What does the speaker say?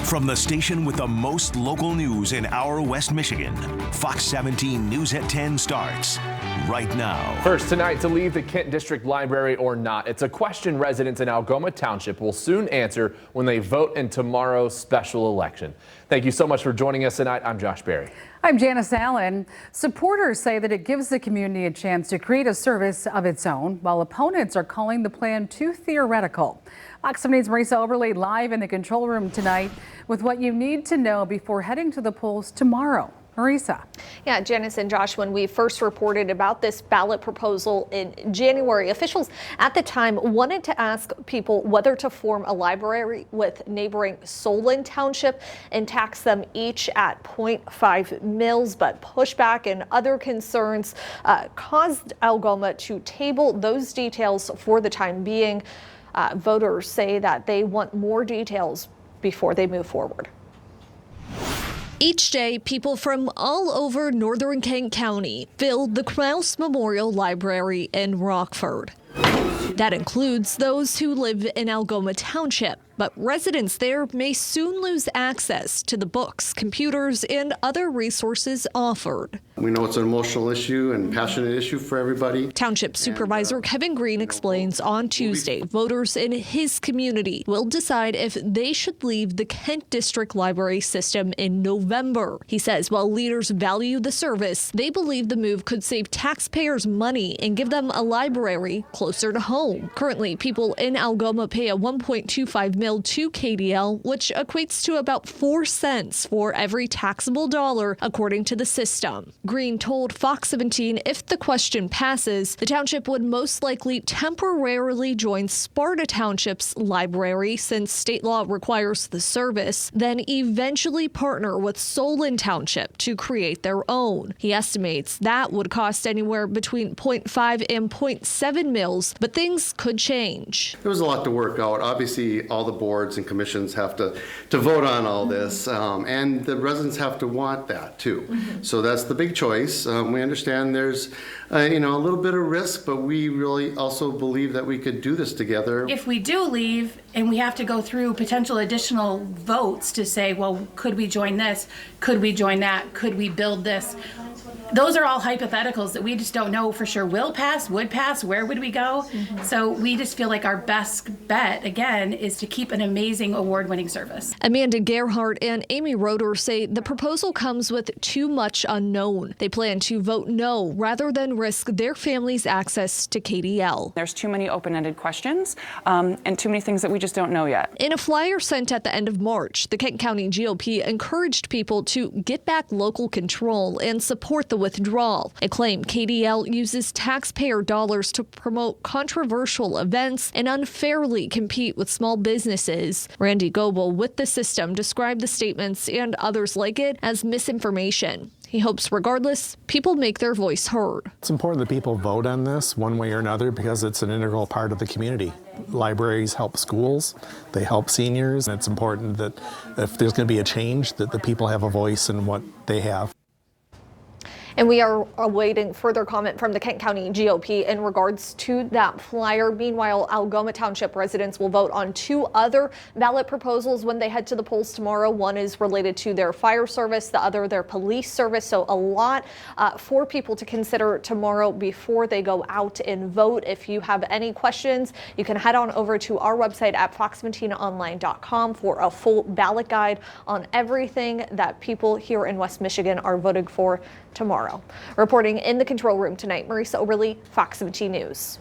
From the station with the most local news in our West Michigan, Fox 17 News at 10 starts right now. First tonight, to leave the Kent District Library or not. It's a question residents in Algoma Township will soon answer when they vote in tomorrow's special election. Thank you so much for joining us tonight. I'm Josh Berry. I'm Janice Allen. Supporters say that it gives the community a chance to create a service of its own, while opponents are calling the plan too theoretical. Fox 17's Marisa Oberle live in the control room tonight with what you need to know before heading to the polls tomorrow. Marisa. Yeah, Janice and Josh, when we first reported about this ballot proposal in January, officials at the time wanted to ask people whether to form a library with neighboring Solon Township and tax them each at 0.5 mils, but pushback and other concerns caused Algoma to table those details for the time being. Voters say that they want more details before they move forward. Each day, people from all over northern Kent County fill the Krause Memorial Library in Rockford. That includes those who live in Algoma Township, but residents there may soon lose access to the books, computers, and other resources offered. We know it's an emotional issue and passionate issue for everybody. Township Supervisor Kevin Green explains on Tuesday, voters in his community will decide if they should leave the Kent District Library system in November. He says while leaders value the service, they believe the move could save taxpayers money and give them a library closer to home. Currently, people in Algoma pay a 1.25 mil to KDL, which equates to about 4 cents for every taxable dollar, according to the system. Green told Fox 17 if the question passes, the township would most likely temporarily join Sparta Township's library since state law requires the service, then eventually partner with Solon Township to create their own. He estimates that would cost anywhere between 0.5 and 0.7 mils, but things could change. There was a lot to work out. Obviously, all the boards and commissions have to vote on all this, and the residents have to want that too. So that's the big choice. We understand there's a little bit of risk, but we really also believe that we could do this together. If we do leave and we have to go through potential additional votes to say, well, could we join this? Could we join that? Could we build this? Those are all hypotheticals that we just don't know for sure will pass, would pass, where would we go? So we just feel like our best bet, again, is to keep an amazing award-winning service. Amanda Gerhardt and Amy Roeder say the proposal comes with too much unknown. They plan to vote no rather than risk their family's access to KDL. There's too many open-ended questions and too many things that we just don't know yet. In a flyer sent at the end of March, the Kent County GOP encouraged people to get back local control and support the withdrawal. It claimed KDL uses taxpayer dollars to promote controversial events and unfairly compete with small businesses. Randy Goebel with the system described the statements and others like it as misinformation. He hopes regardless, people make their voice heard. It's important that people vote on this one way or another because it's an integral part of the community. Libraries help schools, they help seniors, and it's important that if there's going to be a change, that the people have a voice in what they have. And we are awaiting further comment from the Kent County GOP in regards to that flyer. Meanwhile, Algoma Township residents will vote on 2 other ballot proposals when they head to the polls tomorrow. One is related to their fire service, the other their police service. So a lot for people to consider tomorrow before they go out and vote. If you have any questions, you can head on over to our website at fox17online.com for a full ballot guide on everything that people here in West Michigan are voting for tomorrow. Reporting in the control room tonight, Marisa Oberle, Fox 17 News.